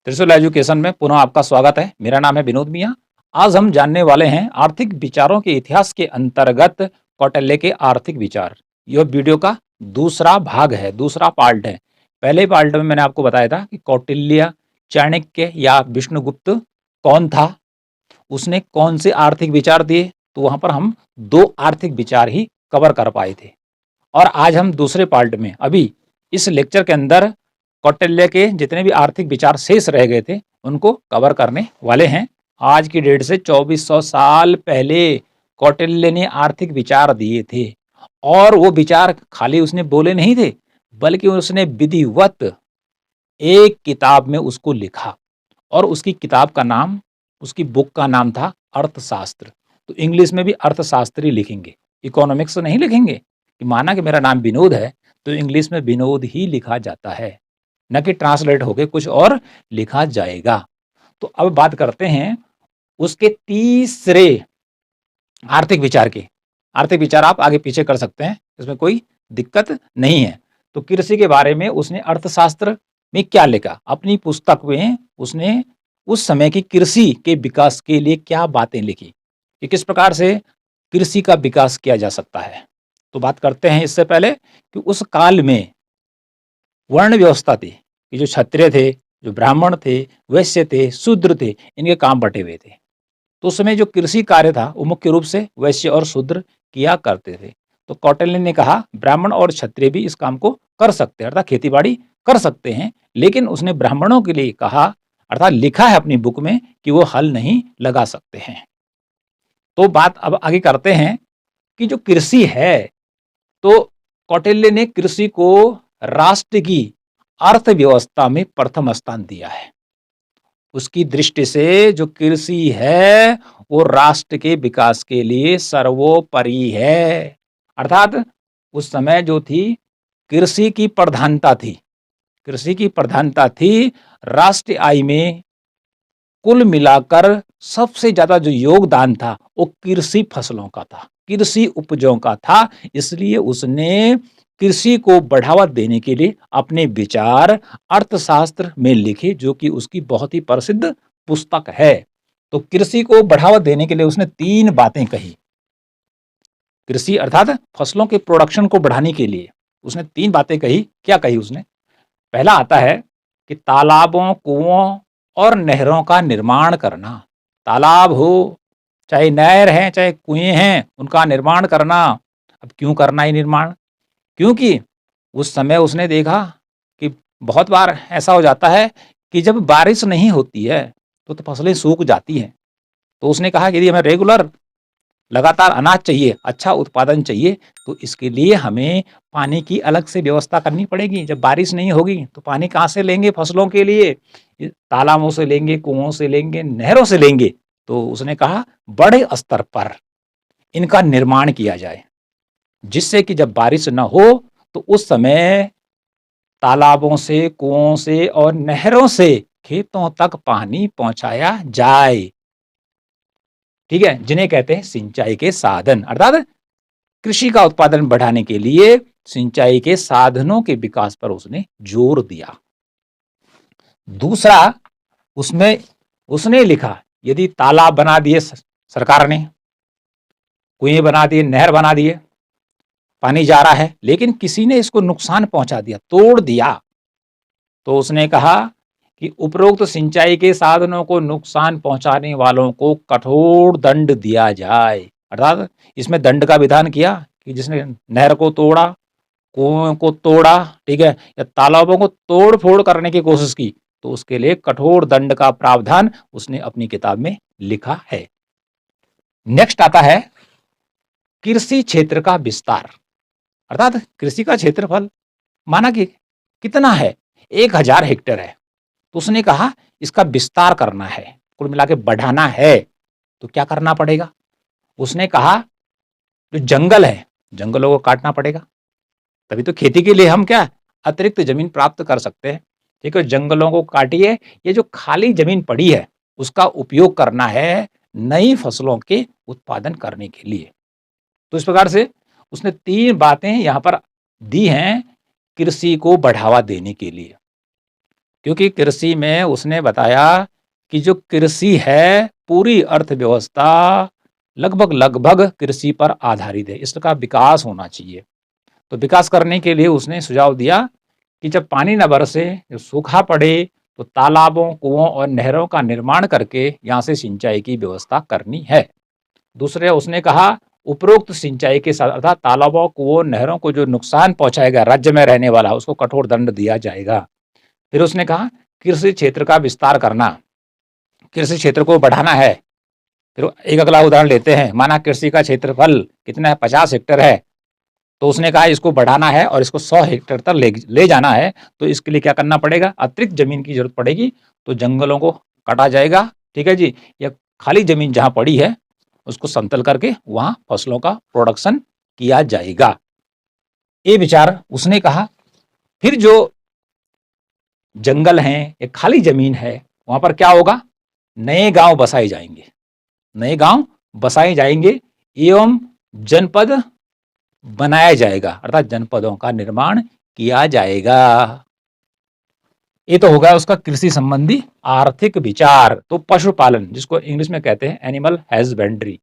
त्रिशूल एजुकेशन में पुनः आपका स्वागत है। मेरा नाम है विनोद मिया। आज हम जानने वाले हैं आर्थिक विचारों के इतिहास के अंतर्गत कौटिल्य के आर्थिक विचार। यह वीडियो का दूसरा भाग है, दूसरा पार्ट है। पहले पार्ट में मैंने आपको बताया था कि कौटिल्य, चाणक्य या विष्णुगुप्त कौन था, उसने कौन से आर्थिक विचार दिए। तो वहां पर हम दो आर्थिक विचार ही कवर कर पाए थे। और आज हम दूसरे पार्ट में, अभी इस लेक्चर के अंदर कौटिल्य के जितने भी आर्थिक विचार शेष रह गए थे उनको कवर करने वाले हैं। आज की डेट से 2400 साल पहले कौटिल्य ने आर्थिक विचार दिए थे, और वो विचार खाली उसने बोले नहीं थे, बल्कि उसने विधिवत एक किताब में उसको लिखा। और उसकी किताब का नाम, उसकी बुक का नाम था अर्थशास्त्र। तो इंग्लिश में भी अर्थशास्त्री लिखेंगे, इकोनॉमिक्स नहीं लिखेंगे। कि माना कि मेरा नाम विनोद है तो इंग्लिश में विनोद ही लिखा जाता है, न कि ट्रांसलेट होके कुछ और लिखा जाएगा। तो अब बात करते हैं उसके तीसरे आर्थिक विचार के। आर्थिक विचार आप आगे पीछे कर सकते हैं, इसमें कोई दिक्कत नहीं है। तो कृषि के बारे में उसने अर्थशास्त्र में क्या लिखा, अपनी पुस्तक में उसने उस समय की कृषि के विकास के लिए क्या बातें लिखी कि किस प्रकार से कृषि का विकास किया जा सकता है। तो बात करते हैं इससे पहले कि उस काल में वर्ण व्यवस्था थी कि जो क्षत्रिय थे, जो ब्राह्मण थे, वैश्य थे, शूद्र थे, इनके काम बटे हुए थे। तो उस समय जो कृषि कार्य था वो मुख्य रूप से वैश्य और शूद्र किया करते थे। तो कौटिल्य ने कहा ब्राह्मण और क्षत्रिय भी इस काम को कर सकते हैं, अर्थात खेती बाड़ी कर सकते हैं। लेकिन उसने ब्राह्मणों के लिए कहा, अर्थात लिखा है अपनी बुक में, कि वो हल नहीं लगा सकते हैं। तो बात अब आगे करते हैं कि जो कृषि है, तो कौटिल्य ने कृषि को राष्ट्र की अर्थव्यवस्था में प्रथम स्थान दिया है। उसकी दृष्टि से जो कृषि है वो राष्ट्र के विकास के लिए सर्वोपरि है। अर्थात उस समय जो थी कृषि की प्रधानता थी, कृषि की प्रधानता थी। राष्ट्रीय आय में कुल मिलाकर सबसे ज्यादा जो योगदान था वो कृषि फसलों का था, कृषि उपजों का था। इसलिए उसने कृषि को बढ़ावा देने के लिए अपने विचार अर्थशास्त्र में लिखे, जो कि उसकी बहुत ही प्रसिद्ध पुस्तक है। तो कृषि को बढ़ावा देने के लिए उसने तीन बातें कही। कृषि अर्थात फसलों के प्रोडक्शन को बढ़ाने के लिए उसने तीन बातें कही। क्या कही उसने? पहला आता है कि तालाबों, कुओं और नहरों का निर्माण करना। तालाब हो, चाहे नहर है, चाहे कुएं हैं, उनका निर्माण करना। अब क्यों करना ये निर्माण? क्योंकि उस समय उसने देखा कि बहुत बार ऐसा हो जाता है कि जब बारिश नहीं होती है तो फसलें सूख जाती हैं। तो उसने कहा कि यदि हमें रेगुलर लगातार अनाज चाहिए, अच्छा उत्पादन चाहिए, तो इसके लिए हमें पानी की अलग से व्यवस्था करनी पड़ेगी। जब बारिश नहीं होगी तो पानी कहाँ से लेंगे फसलों के लिए? तालाबों से लेंगे, कुओं से लेंगे, नहरों से लेंगे। तो उसने कहा बड़े स्तर पर इनका निर्माण किया जाए, जिससे कि जब बारिश न हो तो उस समय तालाबों से, कुओं से और नहरों से खेतों तक पानी पहुंचाया जाए। ठीक है, जिन्हें कहते हैं सिंचाई के साधन। अर्थात कृषि का उत्पादन बढ़ाने के लिए सिंचाई के साधनों के विकास पर उसने जोर दिया। दूसरा, उसमें उसने लिखा यदि तालाब बना दिए सरकार ने, कुएं बना दिए, नहर बना दिए, पानी जा रहा है, लेकिन किसी ने इसको नुकसान पहुंचा दिया, तोड़ दिया, तो उसने कहा कि उपरोक्त सिंचाई के साधनों को नुकसान पहुंचाने वालों को कठोर दंड दिया जाए। अर्थात इसमें दंड का विधान किया कि जिसने नहर को तोड़ा, कुओं को तोड़ा, ठीक है, या तालाबों को तोड़ फोड़ करने की कोशिश की, तो उसके लिए कठोर दंड का प्रावधान उसने अपनी किताब में लिखा है। नेक्स्ट आता है कृषि क्षेत्र का विस्तार। अर्थात कृषि का क्षेत्रफल माना कि कितना है, 1000 हेक्टेयर है। तो उसने कहा इसका विस्तार करना है, कुल मिला के बढ़ाना है, तो क्या करना पड़ेगा? उसने कहा जो जंगल है, जंगलों को काटना पड़ेगा, तभी तो खेती के लिए हम क्या अतिरिक्त जमीन प्राप्त कर सकते हैं। ठीक है, जंगलों को काटिए, ये जो खाली जमीन पड़ी है उसका उपयोग करना है नई फसलों के उत्पादन करने के लिए। तो इस प्रकार से उसने तीन बातें यहां पर दी हैं कृषि को बढ़ावा देने के लिए। क्योंकि कृषि में उसने बताया कि जो कृषि है पूरी अर्थव्यवस्था लगभग कृषि पर आधारित है, इसका विकास होना चाहिए। तो विकास करने के लिए उसने सुझाव दिया कि जब पानी न बरसे, जब सूखा पड़े, तो तालाबों, कुओं और नहरों का निर्माण करके यहाँ से सिंचाई की व्यवस्था करनी है। दूसरे उसने कहा उपरोक्त सिंचाई के साथ अर्थात तालाबों, कुओं, नहरों को जो नुकसान पहुंचाएगा राज्य में रहने वाला, उसको कठोर दंड दिया जाएगा। फिर उसने कहा कृषि क्षेत्र का विस्तार करना, कृषि क्षेत्र को बढ़ाना है। फिर एक अगला उदाहरण लेते हैं, माना कृषि का क्षेत्रफल कितना है, 50 हेक्टेयर है, तो उसने कहा इसको बढ़ाना है और इसको 100 हेक्टेयर तक ले जाना है। तो इसके लिए क्या करना पड़ेगा, अतिरिक्त जमीन की जरूरत पड़ेगी, तो जंगलों को काटा जाएगा, ठीक है जी, या खाली जमीन जहां पड़ी है उसको समतल करके वहां फसलों का प्रोडक्शन किया जाएगा, ये विचार उसने कहा। फिर जो जंगल हैं या खाली जमीन है वहां पर क्या होगा, नए गांव बसाए जाएंगे, नए गांव बसाए जाएंगे एवं जनपद बनाया जाएगा, अर्थात जनपदों का निर्माण किया जाएगा। ये तो होगा उसका कृषि संबंधी आर्थिक विचार। तो पशुपालन, जिसको इंग्लिश में कहते हैं एनिमल हैजबेंड्री,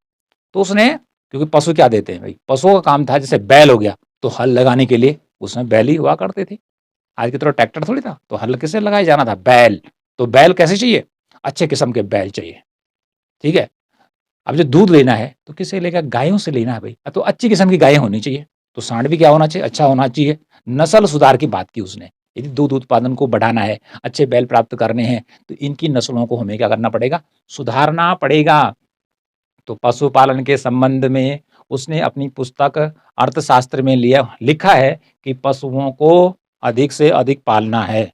तो उसने, क्योंकि पशु क्या देते हैं भाई, पशुओं का काम था, जैसे बैल हो गया तो हल लगाने के लिए उसमें बैल ही हुआ करते थे। आज की तरह ट्रैक्टर थोड़ी था, तो हल किससे लगाया जाना था, बैल। तो बैल कैसे चाहिए, अच्छे किस्म के बैल चाहिए, ठीक है। अब जो दूध लेना है तो किससे लेगा, गायों से लेना है भाई, तो अच्छी किस्म की गायें होनी चाहिए। तो सांड भी क्या होना चाहिए, अच्छा होना चाहिए। नस्ल सुधार की बात की उसने, यदि दूध उत्पादन को बढ़ाना है, अच्छे बैल प्राप्त करने हैं, तो इनकी नस्लों को हमें क्या करना पड़ेगा, सुधारना पड़ेगा। तो पशुपालन के संबंध में उसने अपनी पुस्तक अर्थशास्त्र में लिखा है कि पशुओं को अधिक से अधिक पालना है,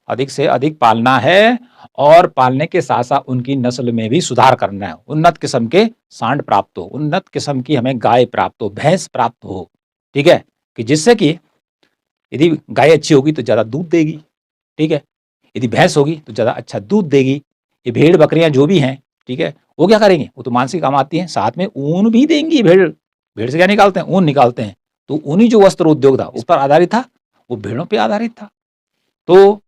अधिक से अधिक पालना है, और पालने के साथ साथ उनकी नस्ल में भी सुधार करना है। उन्नत किस्म के सांड प्राप्त हो, उन्नत किस्म की हमें गाय प्राप्त हो, भैंस प्राप्त हो, ठीक है, कि जिससे कि यदि गाय अच्छी होगी तो ज़्यादा दूध देगी, ठीक है, यदि भैंस होगी तो ज़्यादा अच्छा दूध देगी। ये भेड़ बकरियां जो भी हैं, ठीक है, वो क्या करेंगे, वो तो मांस की काम आती हैं, साथ में ऊन भी देंगी। भेड़, भेड़ से क्या निकालते हैं, ऊन निकालते हैं। तो ऊनी जो वस्त्र उद्योग था उस पर आधारित था, वो भेड़ों पर आधारित था। तो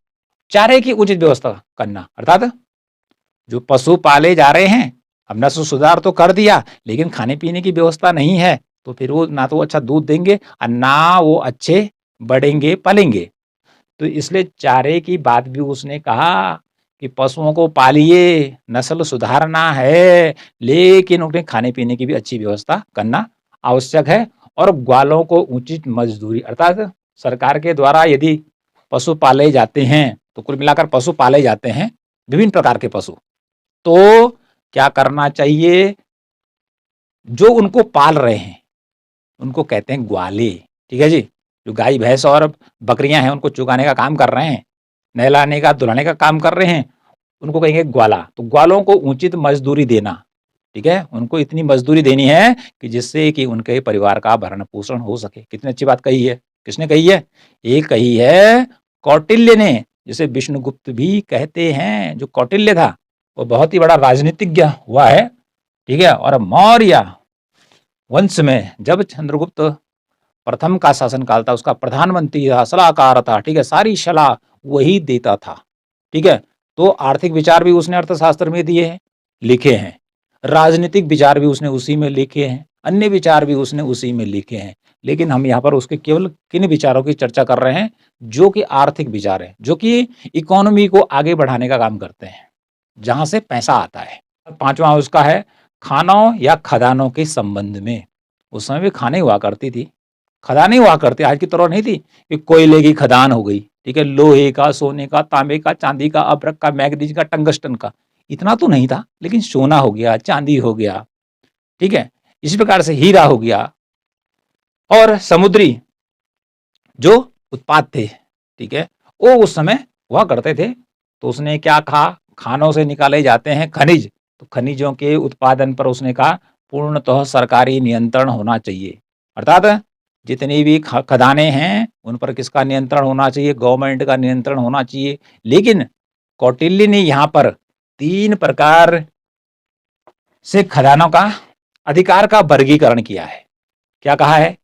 चारे की उचित व्यवस्था करना, अर्थात जो पशु पाले जा रहे हैं, अब नस्ल सुधार तो कर दिया, लेकिन खाने पीने की व्यवस्था नहीं है, तो फिर वो ना तो अच्छा दूध देंगे और ना वो अच्छे बढ़ेंगे पलेंगे। तो इसलिए चारे की बात भी उसने कहा कि पशुओं को पालिए, नस्ल सुधारना है, लेकिन उन्हें खाने पीने की भी अच्छी व्यवस्था करना आवश्यक है। और ग्वालों को उचित मजदूरी, अर्थात सरकार के द्वारा यदि पशु पाले जाते हैं, तो कुल मिलाकर पशु पाले जाते हैं, विभिन्न प्रकार के पशु, तो क्या करना चाहिए, जो उनको पाल रहे हैं उनको कहते हैं ग्वाले, ठीक है जी। जो गाय भैंस और बकरियां हैं उनको चुगाने का काम कर रहे हैं, नहलाने का धुलाने का काम कर रहे हैं, उनको कहेंगे ग्वाला। तो ग्वालों को उचित मजदूरी देना, ठीक है, उनको इतनी मजदूरी देनी है कि जिससे कि उनके परिवार का भरण पोषण हो सके। कितनी अच्छी बात कही है, किसने कही है, ये कही है कौटिल्य ने, जिसे विष्णुगुप्त भी कहते हैं। जो कौटिल्य था वो बहुत ही बड़ा राजनीतिज्ञ हुआ है, ठीक है, और मौर्य वंश में जब चंद्रगुप्त प्रथम का शासनकाल था, उसका प्रधानमंत्री था, सलाहकार था, ठीक है, सारी सलाह वही देता था, ठीक है। तो आर्थिक विचार भी उसने अर्थशास्त्र में दिए हैं, लिखे हैं, राजनीतिक विचार भी उसने उसी में लिखे हैं, अन्य विचार भी उसने उसी में लिखे हैं। लेकिन हम यहाँ पर उसके केवल किन विचारों की चर्चा कर रहे हैं, जो कि आर्थिक विचार हैं, जो कि इकोनॉमी को आगे बढ़ाने का काम करते हैं, जहां से पैसा आता है। पांचवा उसका है खानों या खदानों के संबंध में। उस समय भी खाने हुआ करती थी, खदानें हुआ करती, आज की तरह नहीं थी कि कोयले की खदान हो गई, ठीक है, लोहे का, सोने का, तांबे का, चांदी का, अभ्रक का, मैग्नीज का, टंगस्टन का, इतना तो नहीं था, लेकिन सोना हो गया, चांदी हो गया, ठीक है, इसी प्रकार से हीरा हो गया, और समुद्री जो उत्पाद थे, ठीक है, वो उस समय हुआ करते थे। तो उसने क्या कहा, खानों से निकाले जाते हैं खनिज, तो खनिजों के उत्पादन पर उसने कहा पूर्णतः सरकारी नियंत्रण होना चाहिए, अर्थात जितनी भी खदानें हैं उन पर किसका नियंत्रण होना चाहिए, गवर्नमेंट का नियंत्रण होना चाहिए। लेकिन कौटिल्य ने यहाँ पर 3 प्रकार से खदानों का अधिकार का वर्गीकरण किया है। क्या कहा है,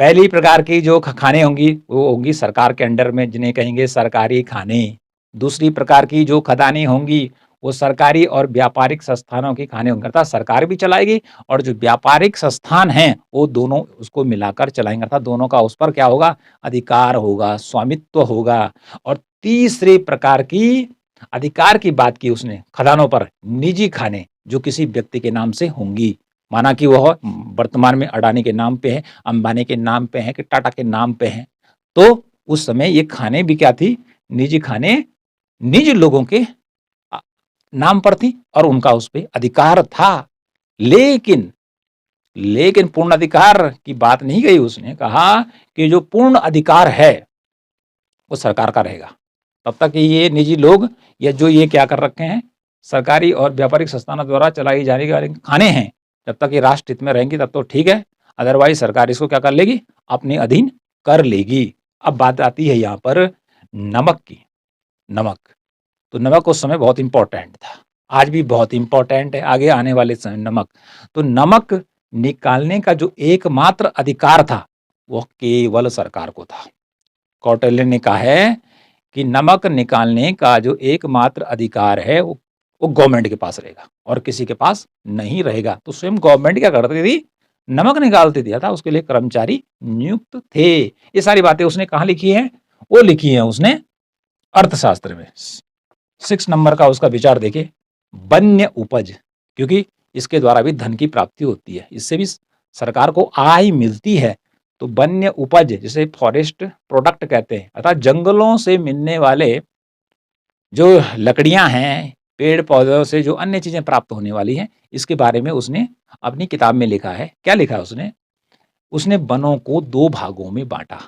पहली प्रकार की जो खाने होंगी वो होंगी सरकार के अंडर में, जिन्हें कहेंगे सरकारी खाने। दूसरी प्रकार की जो खदानें होंगी वो सरकारी और व्यापारिक संस्थानों की खाने होंगे, अर्थात सरकार भी चलाएगी और जो व्यापारिक संस्थान हैं वो दोनों उसको मिलाकर चलाएंगे, अर्थात दोनों का उस पर क्या होगा, अधिकार होगा, स्वामित्व होगा। और तीसरे प्रकार की अधिकार की बात की उसने खदानों पर, निजी खाने जो किसी व्यक्ति के नाम से होंगी, माना कि वह वर्तमान में अडानी के नाम पे है, अंबानी के नाम पे है कि टाटा के नाम पे है, तो उस समय ये खाने भी क्या थी, निजी खाने निजी लोगों के नाम पर थी और उनका उस पर अधिकार था। लेकिन लेकिन पूर्ण अधिकार की बात नहीं कही, उसने कहा कि जो पूर्ण अधिकार है वो सरकार का रहेगा। तब तक ये निजी लोग या जो ये क्या कर रखे हैं, सरकारी और व्यापारिक संस्थानों द्वारा चलाई जाने वाले खाने हैं, जब तक ये राष्ट्र हित में रहेंगी तब तो ठीक है, अदरवाइज सरकार इसको क्या कर लेगी, अपने अधीन कर लेगी। अब बात आती है यहाँ पर नमक की। नमक, तो नमक उस समय बहुत इंपॉर्टेंट था, आज भी बहुत इंपॉर्टेंट है, आगे आने वाले समय नमक। तो नमक निकालने का जो एकमात्र अधिकार था वो केवल सरकार को था। कौटिल्य ने कहा है कि नमक निकालने का जो एकमात्र अधिकार है वो गवर्नमेंट के पास रहेगा और किसी के पास नहीं रहेगा। तो स्वयं गवर्नमेंट क्या करती थी, नमक निकालती थी, था उसके लिए कर्मचारी नियुक्त थे। ये सारी बातें उसने कहाँ लिखी है, वो लिखी है उसने अर्थशास्त्र में। 6 नंबर का उसका विचार देखिए, वन्य उपज, क्योंकि इसके द्वारा भी धन की प्राप्ति होती है, इससे भी सरकार को आय मिलती है। तो वन्य उपज जिसे फॉरेस्ट प्रोडक्ट कहते हैं, अर्थात जंगलों से मिलने वाले जो लकड़ियां हैं, पेड़ पौधों से जो अन्य चीजें प्राप्त होने वाली हैं, इसके बारे में उसने अपनी किताब में लिखा है। क्या लिखा है उसने, उसने वनों को 2 भागों में बांटा।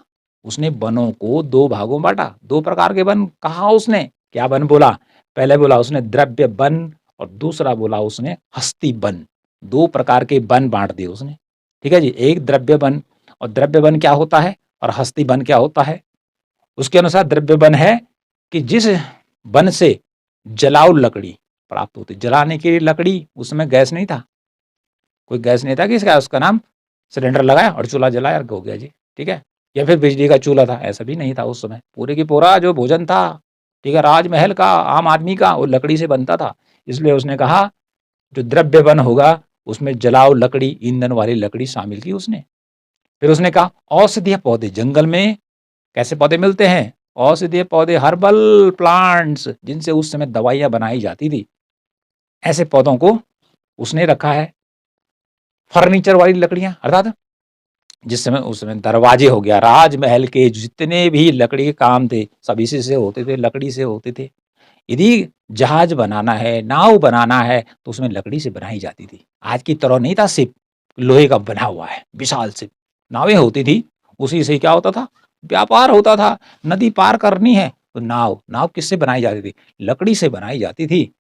उसने वनों को 2 भागों में बांटा। 2 प्रकार के वन कहा उसने, क्या वन बोला, पहले बोला उसने द्रव्य वन और दूसरा बोला उसने हस्ती वन। 2 प्रकार के वन बांट दिए उसने, ठीक है जी। एक द्रव्य वन, और द्रव्य वन क्या होता है और हस्ती वन क्या होता है। उसके अनुसार द्रव्य वन है कि जिस वन से जलाऊ लकड़ी प्राप्त होती, जलाने के लिए लकड़ी, उस समय गैस नहीं था, कोई गैस नहीं था कि इसका उसका नाम सिलेंडर लगाया और चूल्हा जलाया हो गया जी, ठीक है। या फिर बिजली का चूल्हा था, ऐसा भी नहीं था उस समय। पूरे की पूरा जो भोजन था, ठीक है, राजमहल का, आम आदमी का, वो लकड़ी से बनता था। इसलिए उसने कहा जो द्रव्य वन होगा उसमें जलाऊ लकड़ी, ईंधन वाली लकड़ी शामिल की उसने। फिर उसने कहा औषधीय पौधे, जंगल में कैसे पौधे मिलते हैं, औषधीय पौधे, हर्बल प्लांट्स, जिनसे उस समय दवाइयां बनाई जाती थी, ऐसे पौधों को उसने रखा है। फर्नीचर वाली लकड़ियां, अर्थात जिस समय उस समय दरवाजे हो गया, राजमहल के जितने भी लकड़ी के काम थे सब इसी से होते थे, लकड़ी से होते थे। यदि जहाज बनाना है, नाव बनाना है, तो उसमें लकड़ी से बनाई जाती थी। आज की तरह नहीं था शिप, लोहे का बना हुआ है विशाल शिप, नावें होती थी, उसी से क्या होता था, व्यापार होता था। नदी पार करनी है तो नाव, नाव किससे बनाई जाती थी, लकड़ी से बनाई जाती थी।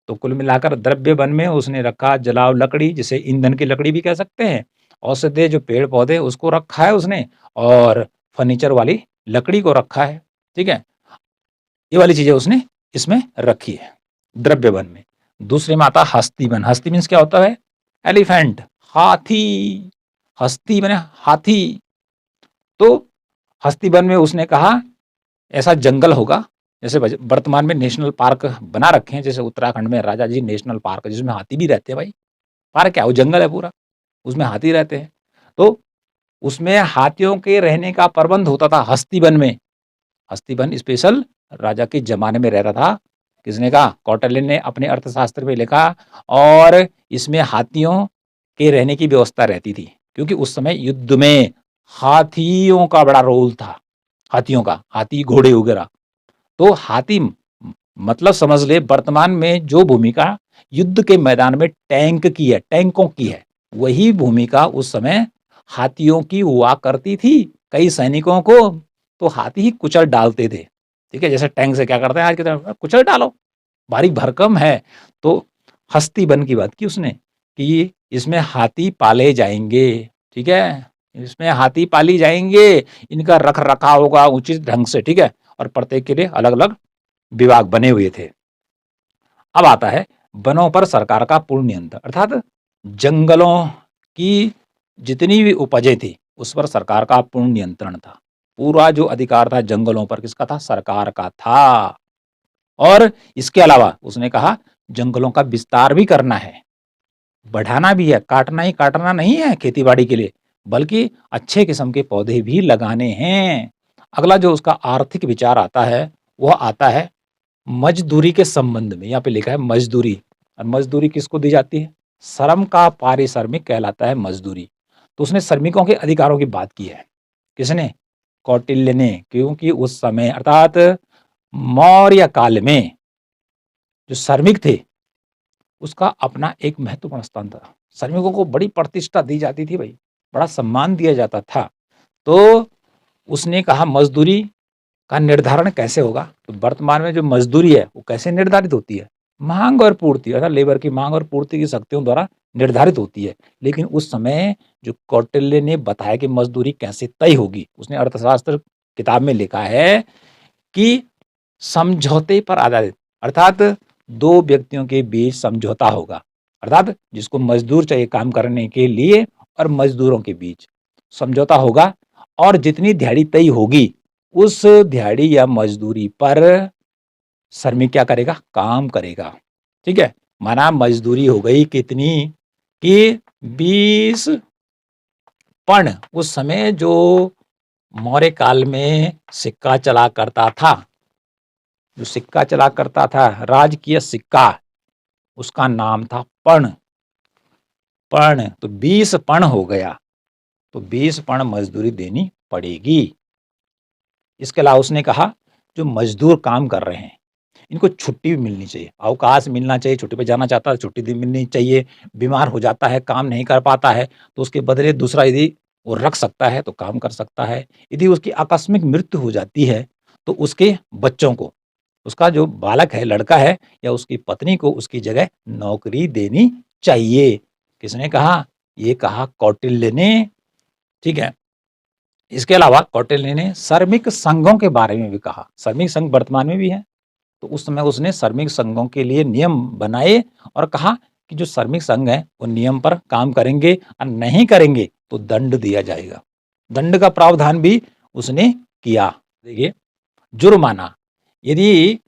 तो कुल मिलाकर द्रव्य वन में उसने रखा जलाव लकड़ी, जिसे ईंधन की लकड़ी भी कह सकते हैं, औषधीय जो पेड़ पौधे उसको रखा है उसने, और फर्नीचर वाली लकड़ी को रखा है, ठीक है। ये वाली चीजें उसने इसमें रखी है द्रव्य वन में। दूसरे में आता हस्ती वन। हस्ती मीन्स क्या होता है, एलिफेंट, हाथी। हस्ती माने हाथी। तो हस्ती वन में उसने कहा ऐसा जंगल होगा, जैसे वर्तमान में नेशनल पार्क बना रखे हैं, जैसे उत्तराखंड में राजा जी नेशनल पार्क, जिसमें हाथी भी रहते हैं भाई। पार्क क्या, वो जंगल है पूरा, उसमें हाथी रहते हैं। तो उसमें हाथियों के रहने का प्रबंध होता था हस्ती वन में। हस्ती वन स्पेशल राजा के जमाने में रह रहा था। किसने कहा, कौटिल्य ने अपने अर्थशास्त्र में लिखा। और इसमें हाथियों के रहने की व्यवस्था रहती थी, क्योंकि उस समय युद्ध में हाथियों का बड़ा रोल था, हाथियों का, हाथी घोड़े वगैरह। तो हाथी मतलब समझ ले, वर्तमान में जो भूमिका युद्ध के मैदान में टैंक की है, टैंकों की है, वही भूमिका उस समय हाथियों की हुआ करती थी। कई सैनिकों को तो हाथी ही कुचल डालते थे, ठीक है। जैसे टैंक से क्या करते हैं आज के टाइम, कुचल डालो, भारी भरकम है। तो हस्ती वन की बात की उसने कि इसमें हाथी पाले जाएंगे, ठीक है, इसमें हाथी पाली जाएंगे, इनका रख रखाव होगा उचित ढंग से, ठीक है। और प्रत्येक के लिए अलग अलग विभाग बने हुए थे। अब आता है वनों पर सरकार का पूर्ण नियंत्रण, अर्थात जंगलों की जितनी भी उपजें थी उस पर सरकार का पूर्ण नियंत्रण था। पूरा जो अधिकार था जंगलों पर किसका था? सरकार का था। और इसके अलावा उसने कहा जंगलों का विस्तार भी करना है, बढ़ाना भी है, काटना ही काटना नहीं है खेती-बाड़ी के लिए, बल्कि अच्छे किस्म के पौधे भी लगाने हैं। अगला जो उसका आर्थिक विचार आता है, वह आता है मज़दूरी के संबंध में। यहाँ पे लिखा है मज़दूरी, और मज़दूरी किसको दी जाती है? श्रम का पारिश्रमिक कहलाता है मज़दूरी। तो उसने श्रमिकों के अधिकारों की बात की है। किसने? कौटिल्य ने। क्योंकि उस समय अर्थात मौर्य काल में जो श्रमिक थे, उसका अपना एक महत्वपूर्ण स्थान था। श्रमिकों को बड़ी प्रतिष्ठा दी जाती थी भई, बड़ा सम्मान दिया जाता था। तो उसने कहा मज़दूरी का निर्धारण कैसे होगा? तो वर्तमान में जो मज़दूरी है, वो कैसे निर्धारित होती है? माँग और पूर्ति अर्थात लेबर की माँग और पूर्ति की शक्तियों द्वारा निर्धारित होती है। लेकिन उस समय जो कौटिल्य ने बताया कि मज़दूरी कैसे तय होगी, उसने अर्थशास्त्र किताब में लिखा है कि समझौते पर आधारित अर्थात 2 व्यक्तियों के बीच समझौता होगा। अर्थात जिसको मज़दूर चाहिए काम करने के लिए और मज़दूरों के बीच समझौता होगा और जितनी दिहाड़ी तय होगी, उस दिहाड़ी या मज़दूरी पर श्रमिक क्या करेगा? काम करेगा। ठीक है? माना मज़दूरी हो गई कितनी कि 20 पण उस समय जो मौर्य काल में सिक्का चला करता था, जो सिक्का चला करता था, राजकीय सिक्का, उसका नाम था पण। पण तो 20 पण हो गया, तो 20 पण मज़दूरी देनी पड़ेगी। इसके अलावा उसने कहा जो मज़दूर काम कर रहे हैं, इनको छुट्टी भी मिलनी चाहिए, अवकाश मिलना चाहिए, छुट्टी पे जाना चाहता है, छुट्टी भी मिलनी चाहिए, बीमार हो जाता है, काम नहीं कर पाता है, तो उसके बदले दूसरा यदि वो रख सकता है, तो काम कर सकता है। यदि उसकी आकस्मिक मृत्यु हो जाती है, तो उसके बच्चों को, उसका जो बालक है, लड़का है या उसकी पत्नी को उसकी जगह नौकरी देनी चाहिए। किसने कहा? ये कहा कौटिल्य ने, ठीक है? इसके अलावा कौटिल्य ने श्रमिक संघों के बारे में भी कहा। श्रमिक संघ वर्तमान में भी हैं। तो उस समय उसने श्रमिक संघों के लिए नियम बनाए और कहा कि जो श्रमिक संघ है वो नियम पर काम करेंगे और नहीं करेंगे तो दंड दिया जाएगा। दंड का प्रावधान भी उसने किया। देखिए जुर्माना, यदि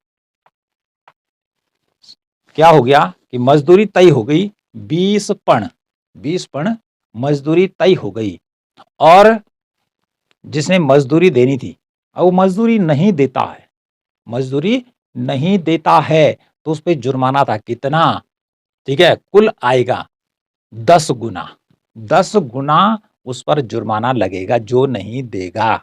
क्या हो गया कि मजदूरी तय हो गई 20 पण, 20 पण मजदूरी तय हो गई और जिसने मजदूरी देनी थी अब वो मजदूरी नहीं देता है, मजदूरी नहीं देता है तो उस पे जुर्माना था कितना? ठीक है, कुल आएगा 10 गुना, 10 गुना उस पर जुर्माना लगेगा जो नहीं देगा।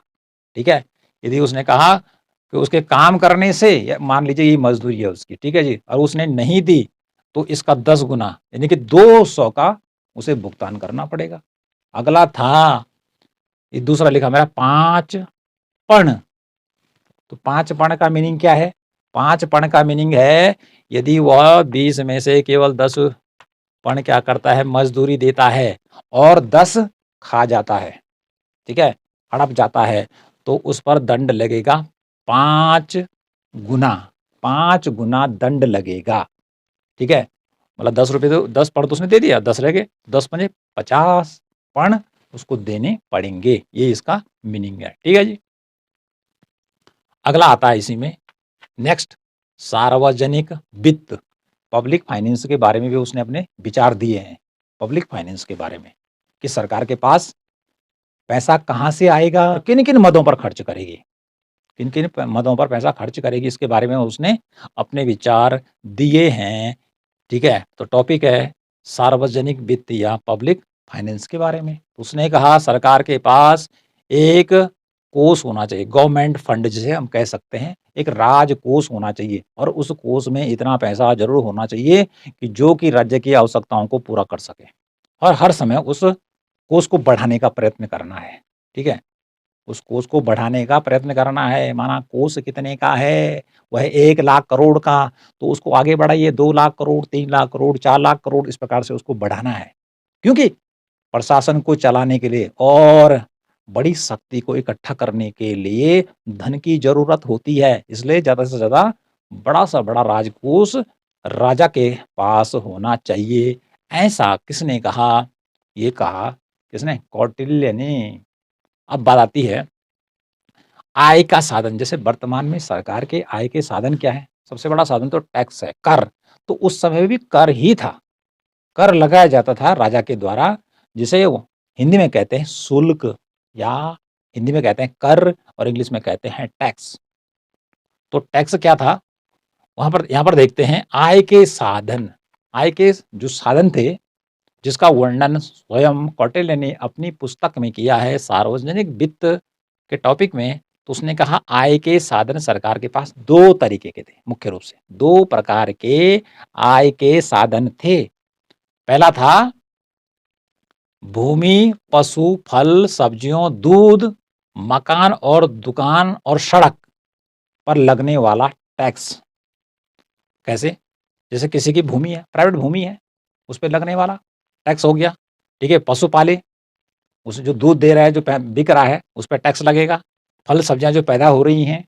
ठीक है, यदि उसने कहा कि उसके काम करने से मान लीजिए ये मजदूरी है उसकी, ठीक है जी, और उसने नहीं दी तो इसका 10 गुना यानी कि 200 का उसे भुगतान करना पड़ेगा। अगला था ये दूसरा लिखा मेरा 5 पण। तो 5 पण का मीनिंग क्या है? 5 पण का मीनिंग है यदि वह 20 में से केवल 10 पण क्या करता है? मजदूरी देता है और 10 खा जाता है, ठीक है, हड़प जाता है, तो उस पर दंड लगेगा 5 गुना, 5 गुना दंड लगेगा। ठीक है, मतलब 10 रुपये तो 10 पण तो उसने दे दिया, 10 रह गए, 10 पने 50 पण उसको देने पड़ेंगे, ये इसका मीनिंग है। ठीक है जी। अगला आता है इसी में नेक्स्ट सार्वजनिक वित्त, पब्लिक फाइनेंस के बारे में भी उसने अपने विचार दिए हैं। पब्लिक फाइनेंस के बारे में कि सरकार के पास पैसा कहाँ से आएगा, किन किन मदों पर खर्च करेगी, किन किन मदों पर पैसा खर्च करेगी, इसके बारे में उसने अपने विचार दिए हैं। ठीक है, तो टॉपिक है सार्वजनिक वित्त या पब्लिक फाइनेंस के बारे में। उसने कहा सरकार के पास एक कोष होना चाहिए, गवर्नमेंट फंड जिसे हम कह सकते हैं, एक राजकोष होना चाहिए और उस कोष में इतना पैसा जरूर होना चाहिए कि जो कि राज्य की आवश्यकताओं को पूरा कर सके और हर समय उस कोष को बढ़ाने का प्रयत्न करना है। ठीक है, उस कोष को बढ़ाने का प्रयत्न करना है, माना कोष कितने का है? वह 1 लाख करोड़ का, तो उसको आगे बढ़ाइए 2 लाख करोड़, 3 लाख करोड़, 4 लाख करोड़, इस प्रकार से उसको बढ़ाना है। क्योंकि प्रशासन को चलाने के लिए और बड़ी शक्ति को इकट्ठा करने के लिए धन की ज़रूरत होती है। इसलिए ज़्यादा से ज़्यादा बड़ा सा बड़ा राजकोष राजा के पास होना चाहिए। ऐसा किसने कहा? ये कहा किसने? कौटिल्य ने। अब बात आती है आय का साधन। जैसे वर्तमान में सरकार के आय के साधन क्या है? सबसे बड़ा साधन तो टैक्स है, कर। तो उस समय भी कर ही था, कर लगाया जाता था राजा के द्वारा, जिसे वो हिंदी में कहते हैं शुल्क, या हिंदी में कहते हैं कर और इंग्लिश में कहते हैं टैक्स। तो टैक्स क्या था? वहाँ पर यहाँ पर देखते हैं आय के साधन। आय के जो साधन थे, जिसका वर्णन स्वयं कौटिल्य ने अपनी पुस्तक में किया है सार्वजनिक वित्त के टॉपिक में। तो उसने कहा आय के साधन सरकार के पास 2 तरीके के थे, मुख्य रूप से 2 प्रकार के आय के साधन थे। पहला था भूमि, पशु, फल, सब्जियों, दूध, मकान और दुकान और सड़क पर लगने वाला टैक्स। कैसे? जैसे किसी की भूमि है, प्राइवेट भूमि है, उस पे लगने वाला टैक्स हो गया, ठीक है? पशु पाले, उसे जो दूध दे रहा है, जो बिक रहा है, उस पे टैक्स लगेगा। फल सब्जियां जो पैदा हो रही हैं,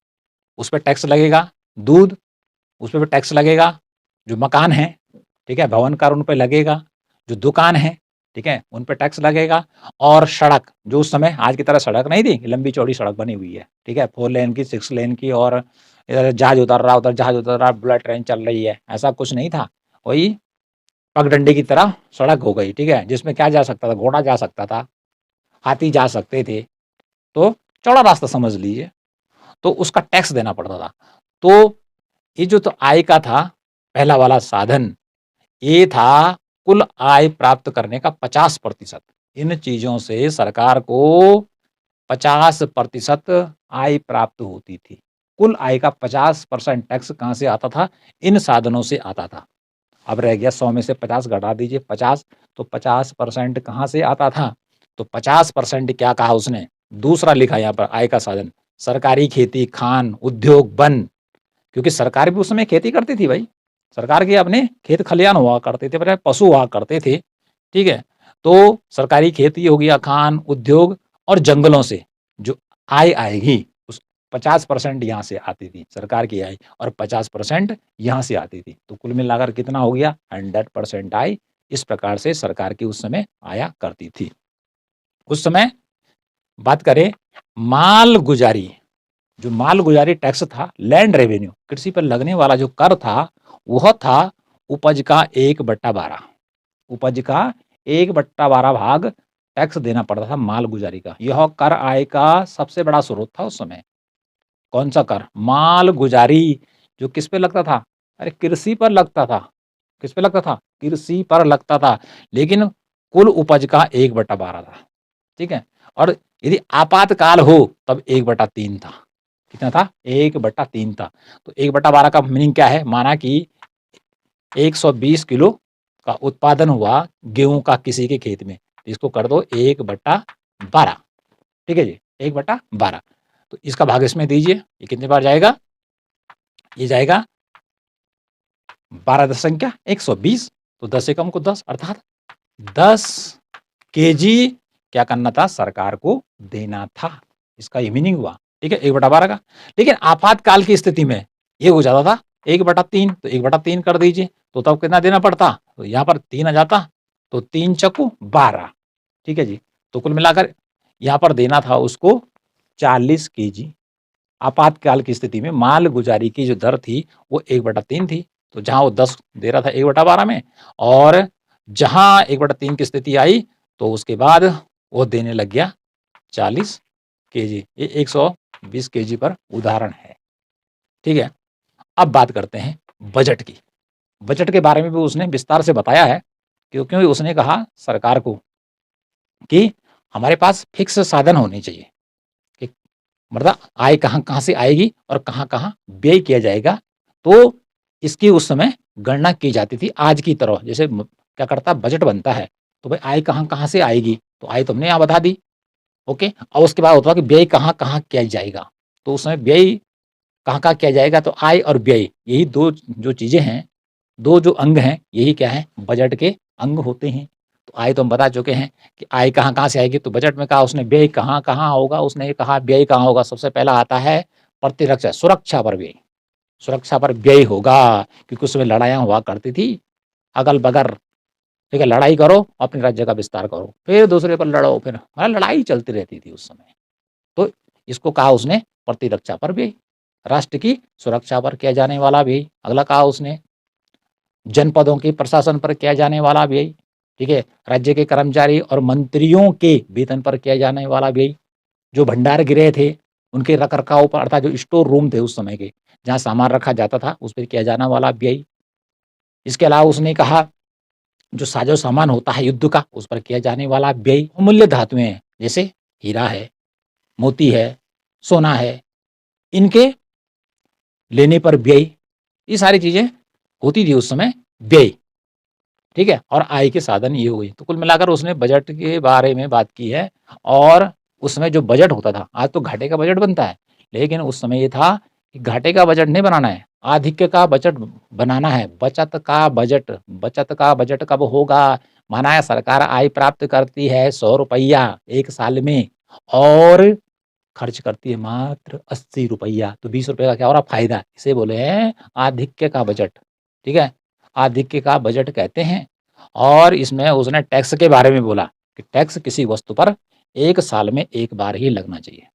उस पे टैक्स लगेगा। दूध, उस पे भी टैक्स लगेगा। जो मकान है, ठीक है, भवनकार, उन पे लगेगा। जो दुकान है, ठीक है, उन पे टैक्स लगेगा। और सड़क, जो उस समय आज की तरह सड़क नहीं थी, लंबी चौड़ी सड़क बनी हुई है, ठीक है, 4 लेन की, 6 लेन की, और इधर जहाज उतर रहा, उधर जहाज उतर रहा, बुलेट ट्रेन चल रही है, ऐसा कुछ नहीं था। वही पगडंडी की तरह सड़क हो गई, ठीक है, जिसमें क्या जा सकता था? घोड़ा जा सकता था, हाथी जा सकते थे, तो चौड़ा रास्ता समझ लीजिए। तो उसका टैक्स देना पड़ता था। तो ये जो तो आय का था पहला वाला साधन, ये था कुल आय प्राप्त करने का 50%। इन चीजों से सरकार को 50% आय प्राप्त होती थी। कुल आय का 50% टैक्स कहाँ से आता था? इन साधनों से आता था। अब रह गया 100 में से 50 घटा दीजिए, 50, तो 50% कहाँ से आता था? तो 50% क्या कहा उसने? दूसरा लिखा यहाँ पर आय का साधन, सरकारी खेती, खान, उद्योग, वन। क्योंकि सरकार भी उस समय खेती करती थी भाई। सरकार के अपने खेत खलियान हुआ करते थे, पर पशु हुआ करते थे, ठीक है। तो सरकारी खेती हो गया, खान, उद्योग और जंगलों से जो आय आएगी, उस 50% यहाँ से आती थी सरकार की आय, और 50% यहाँ से आती थी। तो कुल मिलाकर कितना हो गया? 100% आय इस प्रकार से सरकार की उस समय आया करती थी। उस समय बात करें माल गुजारी, जो माल गुजारी टैक्स था, लैंड रेवेन्यू, कृषि पर लगने वाला जो कर था, वह था उपज का 1/12। उपज का 1/12 भाग टैक्स देना पड़ता था माल गुजारी का। यह कर आय का सबसे बड़ा स्रोत था उस समय। कौन सा कर? माल गुजारी, जो किस पे लगता था? अरे कृषि पर लगता था। किस पे लगता था? कृषि पर लगता था। लेकिन कुल उपज का 1/12 था, ठीक है। और यदि आपातकाल हो तब 1/3 था। कितना था? 1/3 था। तो 1/12 का मीनिंग क्या है? माना कि 120 किलो का उत्पादन हुआ गेहूं का किसी के खेत में, इसको कर दो 1/12, ठीक है जी, 1/12। तो इसका भाग इसमें दीजिए, ये कितने बार जाएगा? ये जाएगा 12 10 संख्या 120, तो 10 एकम को 10, अर्थात 10 केजी क्या करना था? सरकार को देना था। इसका ये मीनिंग हुआ, ठीक है, 1/12 का। लेकिन आपातकाल की स्थिति में ये हो जाता था 1/3, तो 1/3 कर दीजिए, तो तब कितना देना पड़ता? तो यहाँ पर 3 आ जाता, तो 3 चक्कू 12, ठीक है जी। तो कुल मिलाकर यहाँ पर देना था उसको 40 केजी। आपातकाल की स्थिति में माल गुजारी की जो दर थी वो 1/3 थी। तो जहां वो 10 दे रहा था 1/12 में, और जहां 1/3 की स्थिति आई, तो उसके बाद वो देने लग गया 40 केजी। ये 120 केजी पर उदाहरण है, ठीक है। अब बात करते हैं बजट की। बजट के बारे में भी उसने विस्तार से बताया है, क्योंकि उसने कहा सरकार को कि हमारे पास फिक्स साधन होने चाहिए, कि मतलब आय कहाँ कहाँ से आएगी और कहाँ कहाँ व्यय किया जाएगा। तो इसकी उस समय गणना की जाती थी आज की तरह। जैसे क्या करता, बजट बनता है, तो भाई आय कहाँ कहाँ से आएगी, तो आय तुमने यहाँ बता दी, ओके। और उसके बाद होता है कि व्यय कहाँ कहाँ किया जाएगा। तो उस समय व्यय कहाँ कहाँ किया जाएगा, तो आय और व्यय, यही दो जो चीजें हैं, दो जो अंग हैं, यही क्या है? बजट के अंग होते हैं। तो आय तो हम बता चुके हैं कि आय कहाँ कहाँ से आएगी। तो बजट में कहा उसने व्यय कहाँ कहाँ होगा, उसने कहा व्यय कहाँ होगा। सबसे पहला आता है प्रतिरक्षा, सुरक्षा पर व्यय। सुरक्षा पर व्यय होगा, क्योंकि उसमें लड़ाइयाँ हुआ करती थी अगल बगल, ठीक है। लड़ाई करो, अपने राज्य का विस्तार करो, फिर दूसरे पर लड़ो, फिर लड़ाई चलती रहती थी उस समय। तो इसको कहा उसने प्रतिरक्षा पर व्यय, राष्ट्र की सुरक्षा पर किया जाने वाला व्यय। अगला कहा उसने जनपदों के प्रशासन पर किया जाने वाला व्यय, ठीक है। राज्य के कर्मचारी और मंत्रियों के वेतन पर किया जाने वाला व्यय, जो भंडार गृह थे उनके रखरखाव पर, अर्थात जो स्टोर रूम थे उस समय के, जहाँ सामान रखा जाता था, उस पर किया जाने वाला व्यय। इसके अलावा उसने कहा जो साजो सामान होता है युद्ध का, उस पर किया जाने वाला व्यय। अमूल्य धातुएं जैसे हीरा है, मोती है, सोना है, इनके लेने पर व्यय। ये सारी चीजें होती थी उस समय व्यय, ठीक है। और आय के साधन ये हुए। तो कुल मिलाकर उसने बजट के बारे में बात की है। और उस समय जो बजट होता था, आज तो घाटे का बजट बनता है, लेकिन उस समय ये था कि घाटे का बजट नहीं बनाना है, आधिक्य का बजट बनाना है। बचत का बजट, बचत का बजट कब होगा? माना है सरकार आय प्राप्त करती है 100 रुपया एक साल में और खर्च करती है मात्र 80 रुपया, तो 20 रुपये का क्या हो रहा फायदा। इसे बोले हैं आधिक्य का बजट, ठीक है। आधिक्य का बजट कहते हैं। और इसमें उसने टैक्स के बारे में बोला कि टैक्स किसी वस्तु पर एक साल में एक बार ही लगना चाहिए,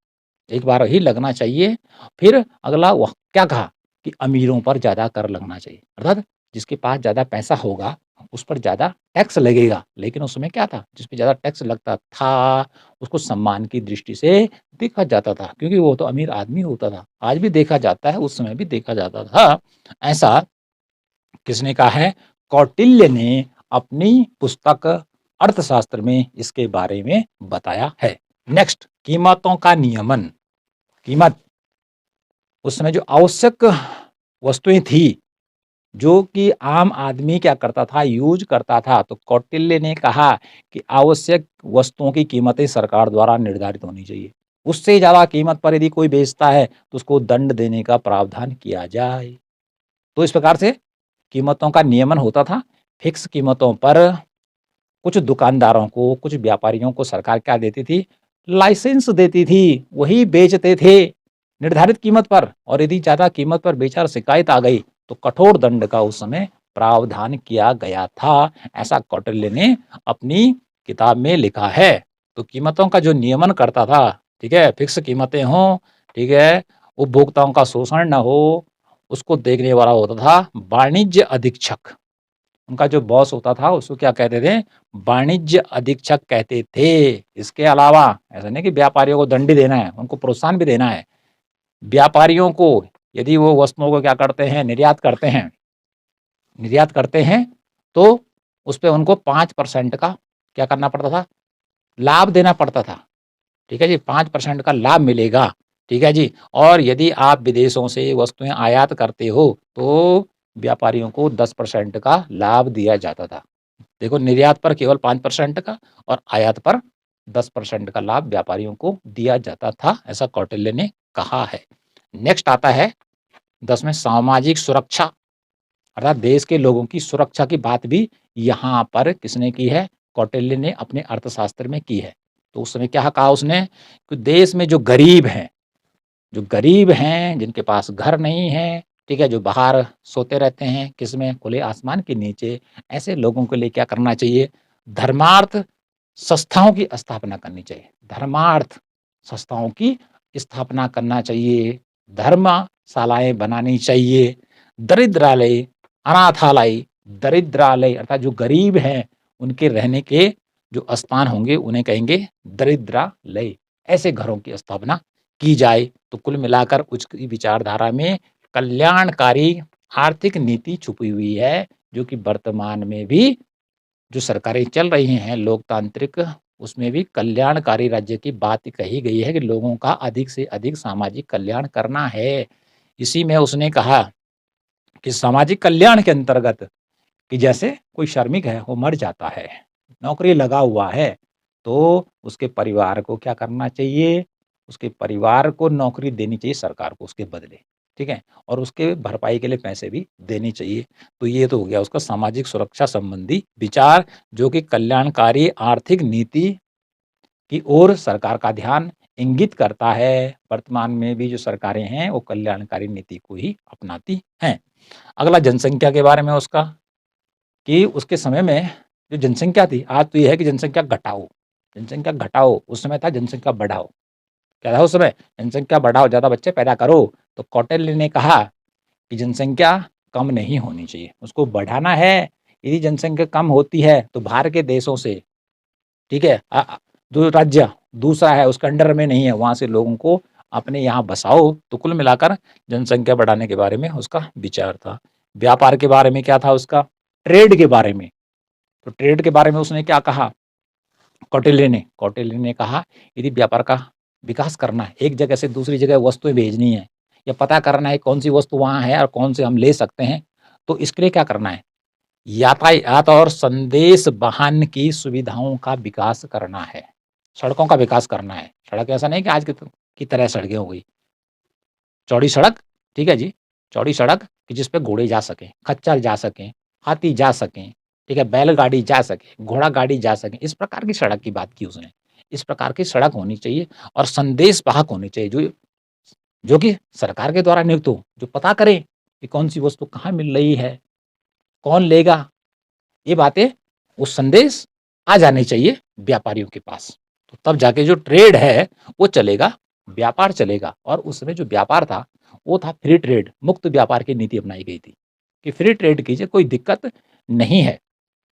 एक बार ही लगना चाहिए। फिर अगला वह क्या कहा कि अमीरों पर ज़्यादा कर लगना चाहिए, अर्थात जिसके पास ज़्यादा पैसा होगा उस पर ज़्यादा टैक्स लगेगा। लेकिन उस समय क्या था, जिस पे ज़्यादा टैक्स लगता था उसको सम्मान की दृष्टि से देखा जाता था, क्योंकि वो तो अमीर आदमी होता था। आज भी देखा जाता है, उस समय भी देखा जाता था। ऐसा किसने कहा है? कौटिल्य ने अपनी पुस्तक अर्थशास्त्र में इसके बारे में बताया है। नेक्स्ट, कीमतों का नियमन। कीमत उस समय जो आवश्यक वस्तुएं थी, जो कि आम आदमी क्या करता था, यूज करता था, तो कौटिल्य ने कहा कि आवश्यक वस्तुओं की कीमतें सरकार द्वारा निर्धारित होनी चाहिए। उससे ज्यादा कीमत पर यदि कोई बेचता है तो उसको दंड देने का प्रावधान किया जाए। तो इस प्रकार से कीमतों का नियमन होता था। फिक्स कीमतों पर कुछ दुकानदारों को, कुछ व्यापारियों को सरकार क्या देती थी? लाइसेंस देती थी, वही बेचते थे निर्धारित कीमत पर। और यदि ज्यादा कीमत पर बेचा और शिकायत आ गई तो कठोर दंड का उस समय प्रावधान किया गया था। ऐसा कौटिल्य ने अपनी किताब में लिखा है। तो कीमतों का जो नियमन करता था, ठीक है, फिक्स कीमतें हों, ठीक है, उपभोक्ताओं का शोषण न हो, उसको देखने वाला होता था वाणिज्य अधीक्षक। उनका जो बॉस होता था उसको क्या कहते थे? वाणिज्य अधीक्षक कहते थे। इसके अलावा ऐसा नहीं कि व्यापारियों को दंड देना है, उनको प्रोत्साहन भी देना है। व्यापारियों को यदि वो वस्तुओं को क्या करते हैं, निर्यात करते हैं, निर्यात करते हैं, तो उस पे उनको 5% का क्या करना पड़ता था? लाभ देना पड़ता था, ठीक है जी। 5% का लाभ मिलेगा, ठीक है जी। और यदि आप विदेशों से वस्तुएं आयात करते हो तो व्यापारियों को 10% का लाभ दिया जाता था। देखो, निर्यात पर केवल 5% का और आयात पर 10% का लाभ व्यापारियों को दिया जाता था, ऐसा कौटिल्य ने कहा है। नेक्स्ट आता है 10 में सामाजिक सुरक्षा, अर्थात देश के लोगों की सुरक्षा की बात भी यहाँ पर किसने की है? कौटिल्य ने अपने अर्थशास्त्र में की है। तो उस समय क्या कहा उसने कि देश में जो गरीब हैं, जो गरीब हैं, जिनके पास घर नहीं है, ठीक है, जो बाहर सोते रहते हैं, किसमें? खुले आसमान के नीचे, ऐसे लोगों के लिए क्या करना चाहिए? धर्मार्थ संस्थाओं की स्थापना करनी चाहिए। धर्मार्थ संस्थाओं की स्थापना करना चाहिए, धर्मशालाएं बनानी चाहिए, दरिद्रालय, अनाथालय, दरिद्रालय अर्थात जो गरीब हैं उनके रहने के जो स्थान होंगे उन्हें कहेंगे दरिद्रालय। ऐसे घरों की स्थापना की जाए। तो कुल मिलाकर उसकी विचारधारा में कल्याणकारी आर्थिक नीति छुपी हुई है, जो कि वर्तमान में भी जो सरकारें चल रही हैं लोकतांत्रिक, उसमें भी कल्याणकारी राज्य की बात कही गई है कि लोगों का अधिक से अधिक सामाजिक कल्याण करना है। इसी में उसने कहा कि सामाजिक कल्याण के अंतर्गत कि जैसे कोई श्रमिक है वो मर जाता है, नौकरी लगा हुआ है, तो उसके परिवार को क्या करना चाहिए? उसके परिवार को नौकरी देनी चाहिए सरकार को उसके बदले, ठीक है? और उसके भरपाई के लिए पैसे भी देने चाहिए। तो ये तो हो गया उसका सामाजिक सुरक्षा संबंधी विचार, जो कि कल्याणकारी आर्थिक नीति की ओर सरकार का ध्यान इंगित करता है। वर्तमान में भी जो सरकारें हैं वो कल्याणकारी नीति को ही अपनाती हैं। अगला जनसंख्या के बारे में उसका, कि उसके समय में जो जनसंख्या थी, आज तो ये है कि जनसंख्या घटाओ, जनसंख्या घटाओ, उस समय था जनसंख्या बढ़ाओ। क्या था उस समय? जनसंख्या बढ़ाओ, ज़्यादा बच्चे पैदा करो। तो कौटिल्य ने कहा कि जनसंख्या कम नहीं होनी चाहिए, उसको बढ़ाना है। यदि जनसंख्या कम होती है तो बाहर के देशों से, ठीक है, जो राज्य दूसरा है उसके अंडर में नहीं है, वहाँ से लोगों को अपने यहाँ बसाओ। तो कुल मिलाकर जनसंख्या बढ़ाने के बारे में उसका विचार था। व्यापार के बारे में क्या था उसका? ट्रेड के बारे में। तो ट्रेड के बारे में उसने क्या कहा? कौटिल्य ने कहा यदि व्यापार का विकास करना है, एक जगह से दूसरी जगह वस्तुएं भेजनी है या पता करना है कौन सी वस्तु वहाँ है और कौन से हम ले सकते हैं, तो इसके लिए क्या करना है? यातायात और संदेश वाहन की सुविधाओं का विकास करना है, सड़कों का विकास करना है। सड़क ऐसा नहीं कि आज की तरह सड़कें हो गई, चौड़ी सड़क, ठीक है जी, चौड़ी सड़क कि जिस पे घोड़े जा सकें, खच्चर जा सकें, हाथी जा सकें, ठीक है, बैलगाड़ी जा सके, घोड़ा गाड़ी जा सके, इस प्रकार की सड़क की बात की उसने। इस प्रकार की सड़क होनी चाहिए और संदेश वाहक होनी चाहिए, जो जो कि सरकार के द्वारा नियुक्त हो, जो पता करे कि कौन सी वस्तु कहाँ मिल रही है, कौन लेगा, ये बातें, वो संदेश आ जाने चाहिए व्यापारियों के पास। तो तब जाके जो ट्रेड है वो चलेगा, व्यापार चलेगा। और उस समय जो व्यापार था वो था फ्री ट्रेड, मुक्त व्यापार की नीति अपनाई गई थी कि फ्री ट्रेड कीजिए, कोई दिक्कत नहीं है।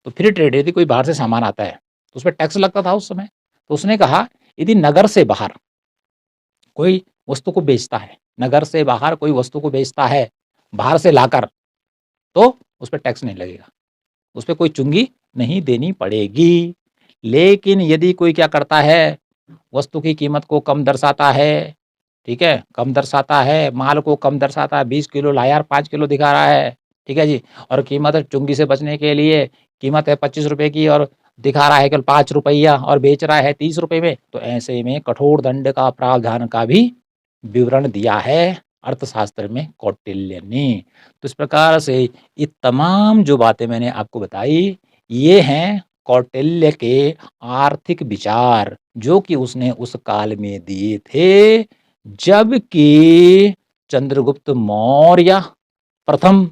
तो फ्री ट्रेड, यदि कोई बाहर से सामान आता है तो उसपे टैक्स लगता था उस समय। तो उसने कहा यदि नगर से बाहर कोई वस्तु को बेचता है, नगर से बाहर कोई वस्तु को बेचता है, बाहर से लाकर, तो उसपे टैक्स नहीं लगेगा, उसपे कोई चुंगी नहीं देनी पड़ेगी। लेकिन यदि कोई क्या करता है, वस्तु की कीमत को कम दर्शाता है, ठीक है, कम दर्शाता है, माल को कम दर्शाता है, 20 किलो लाया और 5 किलो दिखा रहा है, ठीक है जी, और कीमत चुंगी से बचने के लिए कीमत है 25 रुपए की और दिखा रहा है केवल 5 रुपया और बेच रहा है 30 रुपए में, तो ऐसे में कठोर दंड का प्रावधान का भी विवरण दिया है अर्थशास्त्र में कौटिल्य ने। तो इस प्रकार से ये तमाम जो बातें मैंने आपको बताई, ये हैं कौटिल्य के आर्थिक विचार, जो कि उसने उस काल में दिए थे जबकि चंद्रगुप्त मौर्य प्रथम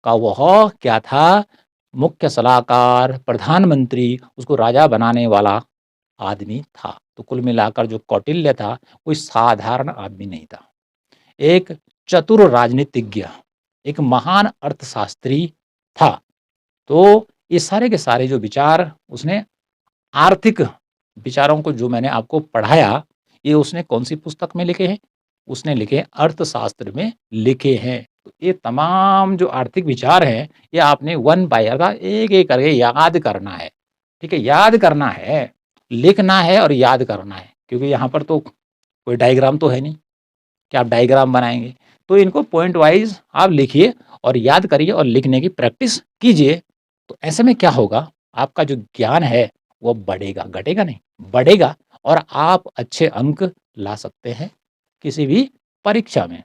का वह क्या था, मुख्य सलाहकार, प्रधानमंत्री, उसको राजा बनाने वाला आदमी था। तो कुल मिलाकर जो कौटिल्य था कोई साधारण आदमी नहीं था, एक चतुर राजनीतिज्ञ, एक महान अर्थशास्त्री था। तो ये सारे के सारे जो विचार उसने, आर्थिक विचारों को जो मैंने आपको पढ़ाया, ये उसने कौन-सी पुस्तक में लिखे हैं? उसने लिखे हैं अर्थशास्त्र में लिखे हैं। तो ये तमाम जो आर्थिक विचार हैं, ये आपने वन बाय अर्थात एक-एक करके याद करना है, ठीक है? याद करना है, लिखना है और याद करना है, क्योंकि यहाँ पर तो कोई डायग्राम तो है नहीं कि आप डायग्राम बनाएँगे। तो इनको पॉइंट वाइज़ आप लिखिए और याद करिए और लिखने की प्रैक्टिस कीजिए। तो ऐसे में क्या होगा, आपका जो ज्ञान है वो बढ़ेगा, घटेगा नहीं, बढ़ेगा और आप अच्छे अंक ला सकते हैं किसी भी परीक्षा में।